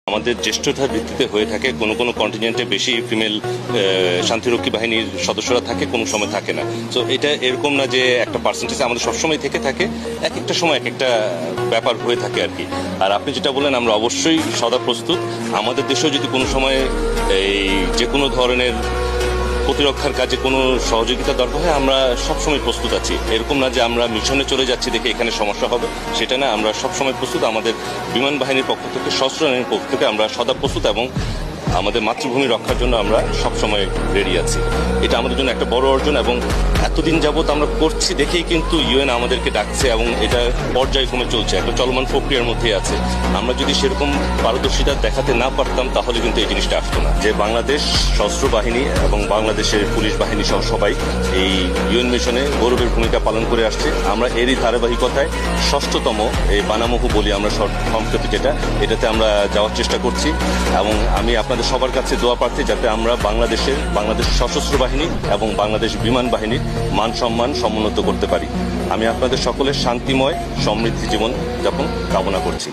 আমাদের জ্যেষ্ঠতার ভিত্তিতে হয়ে থাকে, কোনো কোনো কন্টিনেন্টে বেশি ফিমেল শান্তিরক্ষী বাহিনীর সদস্যরা থাকে, কোনো সময় থাকে না। তো এটা এরকম না যে একটা পার্সেন্টেজ আমাদের সবসময় থেকে থাকে, এক একটা সময় এক একটা ব্যাপার হয়ে থাকে আর কি। আর আপনি যেটা বললেন, আমরা অবশ্যই সদা প্রস্তুত। আমাদের দেশেও যদি কোনো সময় এই যে কোনো ধরনের প্রতিরক্ষার কাজে কোনো সহযোগিতা দরকার হয়, আমরা সবসময় প্রস্তুত আছি। এরকম না যে আমরা মিশনে চলে যাচ্ছি দেখে এখানে সমস্যা হবে, সেটা না। আমরা সবসময় প্রস্তুত। আমাদের বিমান বাহিনীর পক্ষ থেকে, সশস্ত্র বাহিনীর পক্ষ থেকে আমরা সদা প্রস্তুত এবং আমাদের মাতৃভূমি রক্ষার জন্য আমরা সবসময় রেডি আছি। এটা আমাদের জন্য একটা বড় অর্জন এবং এতদিন যাবৎ আমরা করছি দেখেই কিন্তু ইউএন আমাদেরকে ডাকছে এবং এটা পর্যায়ক্রমে চলছে, একটা চলমান প্রক্রিয়ার মধ্যেই আছে। আমরা যদি সেরকম পারদর্শিতা দেখাতে না পারতাম তাহলে কিন্তু এই জিনিসটা আসতো না। যে বাংলাদেশ সশস্ত্র বাহিনী এবং বাংলাদেশের পুলিশ বাহিনী সহ সবাই এই ইউএন মিশনে গৌরবের ভূমিকা পালন করে আসছে। আমরা এরই ধারাবাহিকতায় ৬ষ্ঠতম এই বানামহু বলি আমরা সম্প্রতি যেটা, এটাতে আমরা যাওয়ার চেষ্টা করছি এবং আমি আপনাদের সবার কাছে দোয়া প্রার্থী যাতে আমরা বাংলাদেশ সশস্ত্র বাহিনী এবং বাংলাদেশ বিমান বাহিনীর মান সম্মান সমুন্নত করতে পারি। আমি আপনাদের সকলের শান্তিময় সমৃদ্ধি জীবন যাপন কামনা করছি।